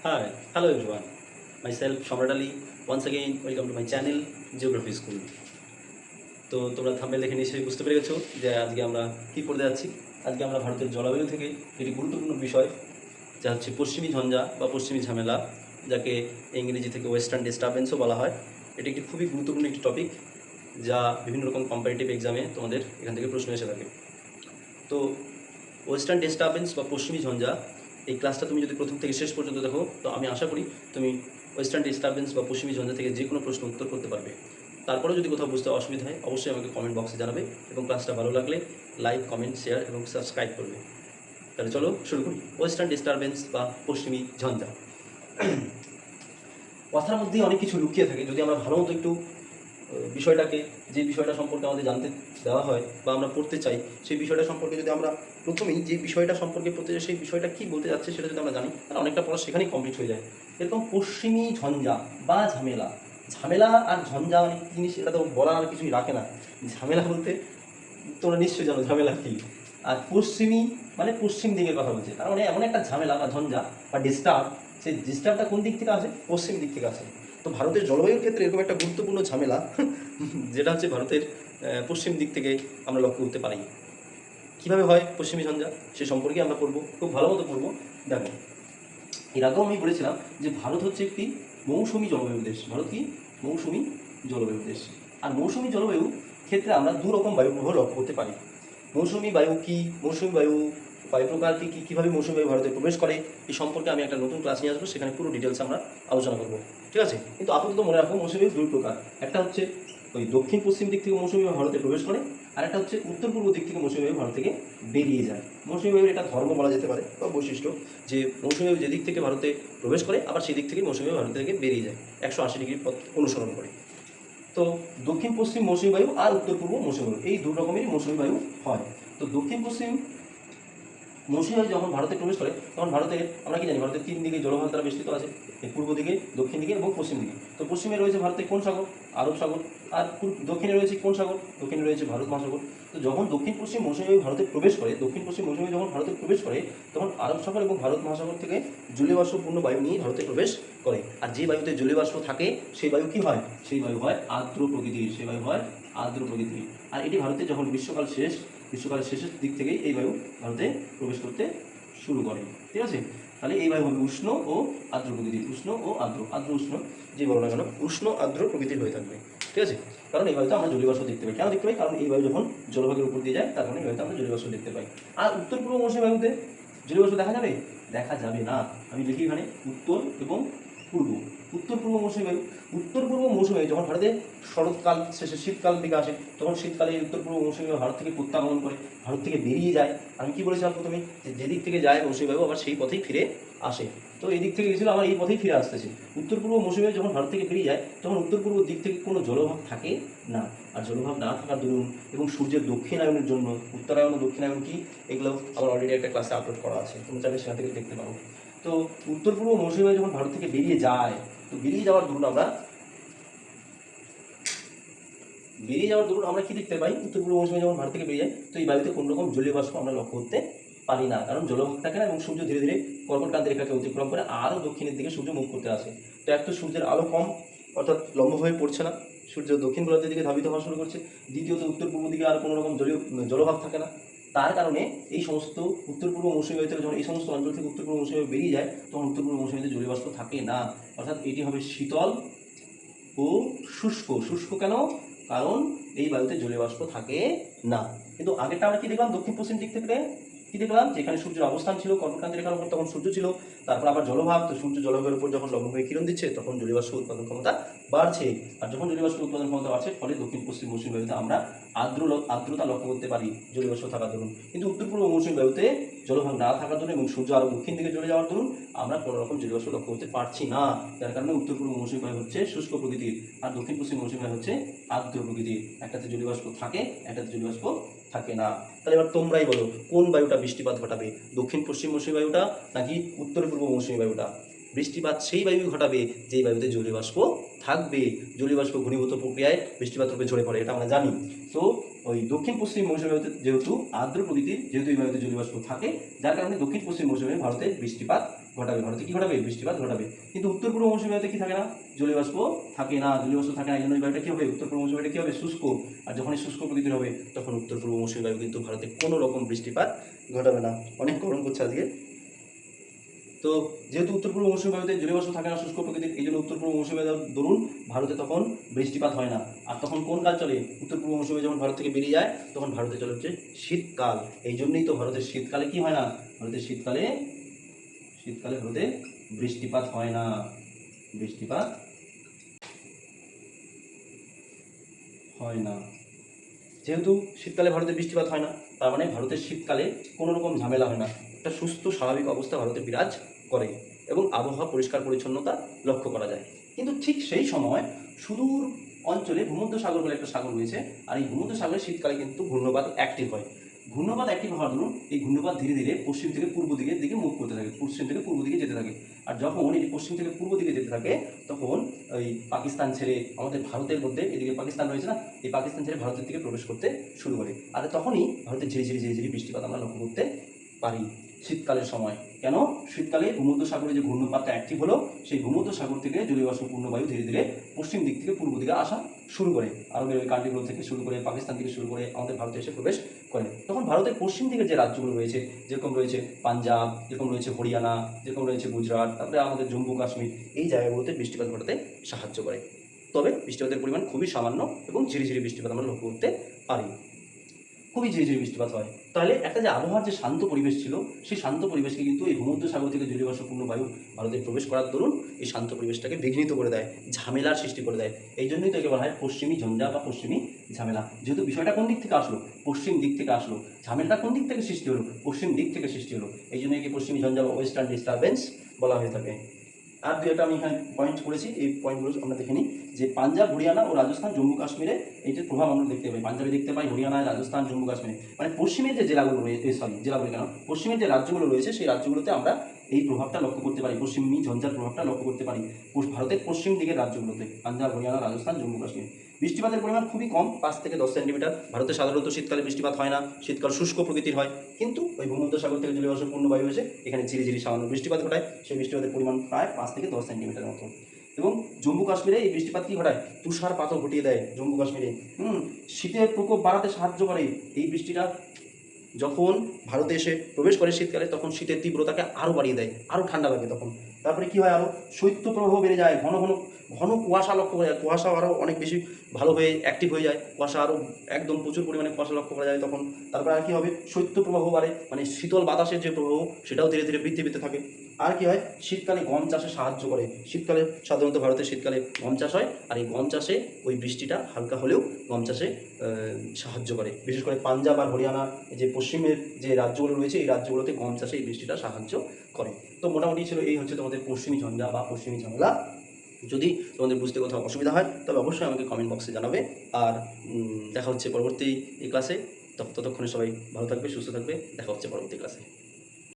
Hi, hello everyone. Myself Shamrat Ali. Once again, welcome to my channel Geography School. তো তোমরা thumbnail দেখে নিশ্চয়ই বুঝতে পেরে গেছো যে আজকে আমরা কী পড়তে যাচ্ছি। আজকে আমরা ভারতের জলবায়ু থেকে একটি গুরুত্বপূর্ণ বিষয় যা হচ্ছে পশ্চিমী ঝঞ্ঝা বা পশ্চিমী ঝামেলা, যাকে ইংরেজি থেকে ওয়েস্টার্ন ডিস্টারবেন্সও বলা হয়। এটি একটি খুবই গুরুত্বপূর্ণ একটি টপিক যা বিভিন্ন রকম কম্পারেটিভ এক্সামে তোমাদের এখান থেকে প্রশ্ন এসে থাকে। তো ওয়েস্টার্ন ডিস্টারবেন্স বা পশ্চিমী ঝঞ্ঝা এই ক্লাসটা তুমি যদি প্রথম থেকে শেষ পর্যন্ত দেখো, তো আমি আশা করি তুমি ওয়েস্টার্ন ডিস্টারবেন্স বা পশ্চিমী ঝঞ্ঝা থেকে যে কোনো প্রশ্ন উত্তর করতে পারবে। তারপরেও যদি কোথাও বুঝতে অসুবিধা হয় অবশ্যই আমাকে কমেন্ট বক্সে জানাবে, এবং ক্লাসটা ভালো লাগলে লাইক, কমেন্ট, শেয়ার এবং সাবস্ক্রাইব করবে। তাহলে চলো শুরু করি। ওয়েস্টার্ন ডিস্টারবেন্স বা পশ্চিমী ঝঞ্ঝা কথার মধ্যেই অনেক কিছু লুকিয়ে থাকে। যদি আমরা ভালো মতো একটু বিষয়টাকে, যে বিষয়টা সম্পর্কে আমাদের জানতে দেওয়া হয় বা আমরা পড়তে চাই, সেই বিষয়টা সম্পর্কে যদি আমরা প্রথমেই যে বিষয়টা সম্পর্কে পড়তে চাই সেই বিষয়টা কী বলতে যাচ্ছে সেটা যদি আমরা জানি, তাহলে অনেকটা পড়া সেখানেই কমপ্লিট হয়ে যায়। এরকম পশ্চিমী ঝঞ্ঝা বা ঝামেলা, ঝামেলা আর ঝঞ্ঝা অনেক জিনিস, এটা তো বলার আর কিছুই রাখে না। ঝামেলা বলতে তোমরা নিশ্চয়ই জানো ঝামেলা কী। আর পশ্চিমী মানে পশ্চিম দিকের কথা বলছে, তার মানে এমন একটা ঝামেলা বা ঝঞ্ঝা বা ডিস্টার্ব, সেই ডিস্টার্বটা কোন দিক থেকে আসে? পশ্চিম দিক থেকে আসে। তো ভারতের জলবায়ুর ক্ষেত্রে এরকম একটা গুরুত্বপূর্ণ ঝামেলা যেটা হচ্ছে ভারতের পশ্চিম দিক থেকে আমরা লক্ষ্য করতে পারি। কীভাবে হয় পশ্চিমী ঝঞ্ঝা সে সম্পর্কে আমরা পড়বো, খুব ভালো মতো পড়বো। দেখো, এর আগেও আমি বলেছিলাম যে ভারত হচ্ছে একটি মৌসুমী জলবায়ু দেশ। ভারত কি? মৌসুমী জলবায়ু দেশ। আর মৌসুমী জলবায়ু ক্ষেত্রে আমরা দু রকম বায়ুপ্রবাহ লক্ষ্য করতে পারি। মৌসুমী বায়ু কি, মৌসুমী বায়ু বায়ু প্রকার কী, কীভাবে মৌসুমী বায়ু ভারতে প্রবেশ করে, এই সম্পর্কে আমি একটা নতুন ক্লাস নিয়ে আসবো, সেখানে পুরো ডিটেলস আমরা আলোচনা করবো। ঠিক আছে? কিন্তু আপাতত মনে রাখবো মৌসুমী বায়ু দুই প্রকার। একটা হচ্ছে ওই দক্ষিণ পশ্চিম দিক থেকে মৌসুমী বায়ু ভারতে প্রবেশ করে, আর একটা হচ্ছে উত্তর পূর্ব দিক থেকে মৌসুমী বায়ু ভারত থেকে বেরিয়ে যায়। মৌসুমী বায়ুর এটা ধর্ম বলা যেতে পারে বা বৈশিষ্ট্য, যে মৌসুমী বায়ু যেদিক থেকে ভারতে প্রবেশ করে আবার সেই দিক থেকে মৌসুমী বায়ু ভারত থেকে বেরিয়ে যায় 180 ডিগ্রি পথ অনুসরণ করে। তো দক্ষিণ পশ্চিম মৌসুমী বায়ু আর উত্তর পূর্ব মৌসুমী বায়ু, এই দু রকমেরই মৌসুমী বায়ু হয়। তো দক্ষিণ পশ্চিম মৌসুমী বায়ু যখন ভারতে প্রবেশ করে তখন ভারতে আমরা কি জানি, ভারতের তিন দিকে জলভাগ দ্বারা বেষ্টিত আছে, পূর্ব দিকে, দক্ষিণ দিকে এবং পশ্চিম দিকে। তো পশ্চিমে রয়েছে ভারতের কোন সাগর? আরব সাগর। আর দক্ষিণে রয়েছে কোন সাগর? দক্ষিণে রয়েছে ভারত মহাসাগর। তো যখন দক্ষিণ পশ্চিম মৌসুমী বায়ু ভারতে প্রবেশ করে, দক্ষিণ পশ্চিম মৌসুমী বায়ু যখন ভারতে প্রবেশ করে, তখন আরব সাগর এবং ভারত মহাসাগর থেকে জলীয় বাষ্পপূর্ণ বায়ু নিয়ে ভারতে প্রবেশ করে। আর যে বায়ুতে জলীয় বাষ্প থাকে সেই বায়ু কি হয়? সেই বায়ু হয় আর্দ্র প্রকৃতির, সেই বায়ু হয় আর্দ্র প্রকৃতির। আর এটি ভারতে যখন গ্রীষ্মকালের শেষের দিক থেকেই এই বায়ু ভারতে প্রবেশ করতে শুরু করে। ঠিক আছে? তাহলে এই বায়ু হবে উষ্ণ ও আর্দ্র প্রকৃতির। উষ্ণ ও আর্দ্র, আর্দ্র উষ্ণ যে বলো না কেন, উষ্ণ আর্দ্র প্রকৃতির হয়ে থাকবে। ঠিক আছে? কারণ এই বায়ুতে আমরা জলীয় বাষ্প দেখতে পাই। কেন দেখতে পাই? কারণ এই বায়ু যখন জলভাগের উপর দিয়ে যায় তার কারণে এই বায়ুতে আমরা জলীয় বাষ্প দেখতে পাই। আর উত্তর পূর্ব মৌসুমী বায়ুতে জলীয় বাষ্প দেখা যাবে? দেখা যাবে না। আমি লিখি এখানে উত্তর এবং পূর্ব। উত্তর পূর্ব মৌসুমী বায়ু, উত্তর পূর্ব মৌসুমী বায়ু যখন ভারতে শরৎকাল শেষে শীতকাল দিকে আসে, তখন শীতকালে উত্তর পূর্ব মৌসুমী বায়ু ভারত থেকে প্রত্যাগমন করে, ভারত থেকে বেরিয়ে যায়। আমি কি বলেছিলাম প্রথমে, যে যেদিক থেকে যায় মৌসুমী বায়ু আবার সেই পথেই ফিরে আসে। তো এই দিক থেকে গেছিলো, আবার এই পথেই ফিরে আসতেছে। উত্তর পূর্ব মৌসুমী বায়ু যখন ভারত থেকে বেরিয়ে যায় তখন উত্তর পূর্ব দিক থেকে কোনো জলভাগ থাকে না। আর জলভাগ না থাকার দরুন এবং সূর্যের দক্ষিণায়নের জন্য, উত্তরায়ণ ও দক্ষিণায়ন কি, এগুলো আমার অলরেডি একটা ক্লাসে আপলোড করা আছে, তুমি চাইলে সেখান থেকে দেখতে পারো। তো উত্তর পূর্ব মৌসুমী বায়ু যখন ভারত থেকে বেরিয়ে যায়, তো বেরিয়ে যাওয়ার দরুন আমরা কি দেখতে পাই? উত্তর পূর্ব মৌসুমী যখন ভারত থেকে বেরিয়ে যায়, তো এই বায়ুতে কোনো রকম জলীয় বাষ্প আমরা লক্ষ্য করতে পারি না, কারণ জলভাগ থাকে না এবং সূর্য ধীরে ধীরে কর্কটক্রান্তি রেখাকে অতিক্রম করে আরও দক্ষিণের দিকে সূর্য মুখ করতে আসে। তো এক তো সূর্যের আলো কম, অর্থাৎ লম্ব হয়ে পড়ছে না, সূর্য দক্ষিণ গোলার্ধের দিকে ধাবিত হওয়া শুরু করছে। দ্বিতীয়ত উত্তর পূর্ব দিকে আর কোনো রকম জলভাগ থাকে না। তার কারণে এই সমস্ত উত্তর পূর্ব মৌসুমী বায়ু থেকে যখন এই সমস্ত অঞ্চল থেকে উত্তর পূর্ব মৌসুমী বায়ু বেরিয়ে যায়, তখন উত্তর পূর্ব মৌসুমী বায়ুতে জলীয় বাষ্প থাকে না। অর্থাৎ এটি হবে শীতল ও শুষ্ক। শুষ্ক কেন? কারণ এই বায়ুতে জলীয় বাষ্প থাকে না। কিন্তু আগেরটা আমরা কি দেখলাম? দক্ষিণ পশ্চিম দিক থেকে কি দেখলাম? যেখানে সূর্যের অবস্থান ছিল কর্কটক্রান্তি রেখার উপর, তখন সূর্য ছিল, তারপর আবার জলভাগ। তো সূর্য জলভাগের উপর যখন লম্ব হয়ে কিরণ দিচ্ছে তখন জলীয় বাষ্প উৎপাদন ক্ষমতা বাড়ছে। আর যখন জলীয় বাষ্প উৎপাদন ক্ষমতা বাড়ছে, ফলে দক্ষিণ পশ্চিম মৌসুমী বায়ুতে আমরা আর্দ্রতা লক্ষ্য করতে পারি জলীয় বাষ্প থাকার দরুন। কিন্তু উত্তর পূর্ব মৌসুমী বায়ুতে জলভাগ না থাকার জন্য এবং সূর্য আরও দক্ষিণ দিকে চলে যাওয়ার দরুন আমরা কোনো রকম জলীয় বাষ্প লক্ষ্য করতে পারছি না। যার কারণে উত্তর পূর্ব মৌসুমী বায়ু হচ্ছে শুষ্ক প্রকৃতির, আর দক্ষিণ পশ্চিম মৌসুমী বায়ু হচ্ছে আর্দ্র প্রকৃতির। একটাতে জলীয় বাষ্প থাকে, একটাতে জলীয় বাষ্প থাকে না। তাহলে এবার তোমরাই বলো, কোন বায়ুটা বৃষ্টিপাত ঘটাবে? দক্ষিণ পশ্চিম মৌসুমী বায়ুটা নাকি উত্তর পূর্ব মৌসুমী বায়ুটা? বৃষ্টিপাত সেই বায়ু ঘটাবে যেই বায়ুতে জলীয় বাষ্প থাকবে। জলীয় বাষ্প ঘনীভূত প্রক্রিয়ায় বৃষ্টিপাত রূপে ঝরে পড়ে, এটা আমরা জানি। তো ওই দক্ষিণ পশ্চিম মৌসুমী বায়ুতে যেহেতু আর্দ্র প্রকৃতির যেহেতু এই বায়ুতে জলীয় বাষ্প থাকে, যার কারণে দক্ষিণ পশ্চিম মৌসুমে ভারতে বৃষ্টিপাত ঘটাবে। ভারতে কি ঘটাবে? বৃষ্টিপাত ঘটাবে। কিন্তু উত্তর পূর্ব মৌসুমী বায়ুতে কি থাকে না? জলীয় বাষ্প থাকে না। জলীয় বাষ্প থাকে না, এই জন্য এই বায়ুটা কি হবে? উত্তর পূর্ব মৌসুমী বায়ুটা কি হবে? শুষ্ক। আর যখন এই শুষ্ক প্রকৃতির হবে তখন উত্তর পূর্ব মৌসুমী বায়ু কিন্তু ভারতে কোনো রকম বৃষ্টিপাত ঘটাবে না। অনেক গরম করছে আজকে। তো যেহেতু উত্তর পূর্ব মৌসুমী বায়ুতে জলীয় বাষ্প থাকে না, শুষ্ক প্রকৃতির, এই জন্য উত্তর পূর্ব মৌসুমী বায়ুর দরুন ভারতে তখন বৃষ্টিপাত হয় না। আর তখন কোন কাল চলে? উত্তর পূর্ব মৌসুমী যখন ভারত থেকে বেরিয়ে যায় তখন ভারতে চলে হচ্ছে শীতকাল। এই জন্যই তো ভারতের শীতকালে কি হয় না? ভারতের শীতকালে ভারতে বৃষ্টিপাত হয় না। বৃষ্টিপাত হয় না। যেহেতু শীতকালে ভারতে বৃষ্টিপাত হয় না, তার মানে ভারতের শীতকালে কোনো রকম ঝামেলা হয় না। একটা সুস্থ স্বাভাবিক অবস্থা ভারতে বিরাজ করে এবং আবহাওয়া পরিষ্কার পরিচ্ছন্নতা লক্ষ্য করা যায়। কিন্তু ঠিক সেই সময় সুদূর অঞ্চলে ভূমধ্যসাগর বলে একটা সাগর রয়েছে, আর এই ভূমধ্যসাগরে শীতকালে কিন্তু ঘূর্ণবাত অ্যাক্টিভ হয়। ঘূর্ণবাত অ্যাক্টিভ হওয়ার জন্য এই ঘূর্ণবাত ধীরে ধীরে পশ্চিম থেকে পূর্ব দিকের দিকে মুভ করতে থাকে, পশ্চিম থেকে পূর্ব দিকে যেতে থাকে। আর যখন এটি পশ্চিম থেকে পূর্ব দিকে যেতে থাকে তখন ওই পাকিস্তান ছেড়ে আমাদের ভারতের মধ্যে, এদিকে পাকিস্তান রয়েছে না, এই পাকিস্তান ছেড়ে ভারতের দিকে প্রবেশ করতে শুরু করে। আর তখনই ভারতের ঝিরিঝিরি বৃষ্টিপাত আমরা লক্ষ্য করতে পারি শীতকালের সময়। কেন? শীতকালে ভূমধ্যসাগরে যে ঘূর্ণপাতটা অ্যাক্টিভ হলো, সেই ভূমধ্যসাগর থেকে জলীয় বাষ্পপূর্ণ বায়ু ধীরে ধীরে পশ্চিম দিক থেকে পূর্ব দিকে আসা শুরু করে। আরবের ওই কান্ট্রিগুলো থেকে শুরু করে, পাকিস্তান থেকে শুরু করে আমাদের ভারতে এসে প্রবেশ করে। তখন ভারতের পশ্চিম দিকের যে রাজ্যগুলো রয়েছে, যেরকম রয়েছে পাঞ্জাব, যেরকম রয়েছে হরিয়ানা, যেরকম রয়েছে গুজরাট, তারপরে আমাদের জম্মু কাশ্মীর, এই জায়গাগুলোতে বৃষ্টিপাত ঘটাতে সাহায্য করে। তবে বৃষ্টিপাতের পরিমাণ খুবই সামান্য এবং ঝিরিঝিরি বৃষ্টিপাত আমরা লক্ষ্য করতে পারি। খুবই ঝিরিঝিরি বৃষ্টিপাত হয়। তাহলে একটা যে আবহাওয়ার যে শান্ত পরিবেশ ছিল, সেই শান্ত পরিবেশকে কিন্তু এই ভূমধ্যসাগর থেকে জলীয় বাষ্পপূর্ণ বায়ু ভারতে প্রবেশ করার দরুন এই শান্ত পরিবেশটাকে বিঘ্নিত করে দেয়, ঝামেলার সৃষ্টি করে দেয়। এই জন্যই তো একে বলা হয় পশ্চিমী ঝঞ্ঝা বা পশ্চিমী ঝামেলা। যেহেতু বিষয়টা কোন দিক থেকে আসলো? পশ্চিম দিক থেকে আসলো। ঝামেলাটা কোন দিক থেকে সৃষ্টি হলো? পশ্চিম দিক থেকে সৃষ্টি হলো। এই জন্য একে পশ্চিমী ঝঞ্ঝা বা ওয়েস্টার্ন ডিস্টারবেন্স বলা হয়ে থাকে। আর দু একটা আমি এখানে পয়েন্ট করেছি, এই পয়েন্টগুলো আমরা দেখে নিই। যে পাঞ্জাব, হরিয়ানা ও রাজস্থান, জম্মু কাশ্মীরে এইটার প্রভাব আমরা দেখতে পাই। পাঞ্জাবে দেখতে পাই, হরিয়ানায়, রাজস্থান, জম্মু কাশ্মীরে, মানে পশ্চিমের যে জেলাগুলো রয়েছে, জেলাগুলো কেন, পশ্চিমের যে রাজ্যগুলো রয়েছে সেই রাজ্যগুলোতে আমরা এই প্রভাবটা লক্ষ্য করতে পারি, পশ্চিমী ঝঞ্ঝার প্রভাবটা লক্ষ্য করতে পারি ভারতের পশ্চিম দিকের রাজ্যগুলোতে, পাঞ্জাব, হরিয়ানা, রাজস্থান, জম্মু কাশ্মীর। বৃষ্টিপাতের পরিমাণ খুবই কম, 5 থেকে 10 সেন্টিমিটার। ভারতে সাধারণত শীতকালে বৃষ্টিপাত হয় না, শীতকাল শুষ্ক প্রকৃতির হয়। কিন্তু ওই ভূমধ্যসাগর থেকে জলীয় বাষ্পপূর্ণ বায়ু এসে এখানে ঝিরিঝিরি সামান্য বৃষ্টিপাত ঘটায়। সেই বৃষ্টিপাতের পরিমাণ প্রায় 5 থেকে 10 সেন্টিমিটার মতো। এবং জম্মু কাশ্মীরে এই বৃষ্টিপাত কি ঘটায়? তুষারপাতও ঘটিয়ে দেয় জম্মু কাশ্মীরে। শীতের প্রকোপ বাড়াতে সাহায্য করে এই বৃষ্টিটা। যখন ভারতে এসে প্রবেশ করে শীতকালে, তখন শীতের তীব্রতাকে আরও বাড়িয়ে দেয়, আরও ঠান্ডা লাগে তখন। তারপরে কি হয়? আরও শৈত্যপ্রবাহ বেড়ে যায়, ঘন ঘন ঘন কুয়াশা লক্ষ্য করা যায়, কুয়াশা আরও অনেক বেশি ভালো হয়ে অ্যাক্টিভ হয়ে যায়, কুয়াশা আরও একদম প্রচুর পরিমাণে কুয়াশা লক্ষ্য করা যায় তখন। তারপরে আর কী হবে? শৈত্যপ্রবাহ বাড়ে, মানে শীতল বাতাসের যে প্রবাহ সেটাও ধীরে ধীরে বৃদ্ধি পেতে থাকে। আর কি হয়? শীতকালে গম চাষে সাহায্য করে। শীতকালে সাধারণত ভারতের শীতকালে গম চাষ হয়, আর এই গম চাষে ওই বৃষ্টিটা হালকা হলেও গম চাষে সাহায্য করে। বিশেষ করে পাঞ্জাব আর হরিয়ানা, যে পশ্চিমের যে রাজ্যগুলো রয়েছে এই রাজ্যগুলোতে গম চাষে এই বৃষ্টিটা সাহায্য করে। তো মোটামুটি ছিল এই হচ্ছে তোমাদের পশ্চিমী ঝঞ্ঝা বা পশ্চিমী ঝামেলা। যদি তোমাদের বুঝতে কোথাও অসুবিধা হয় তবে অবশ্যই আমাকে কমেন্ট বক্সে জানাবে। আর দেখা হচ্ছে পরবর্তী এই ক্লাসে। ততক্ষণে সবাই ভালো থাকবে, সুস্থ থাকবে। দেখা হচ্ছে পরবর্তী ক্লাসে।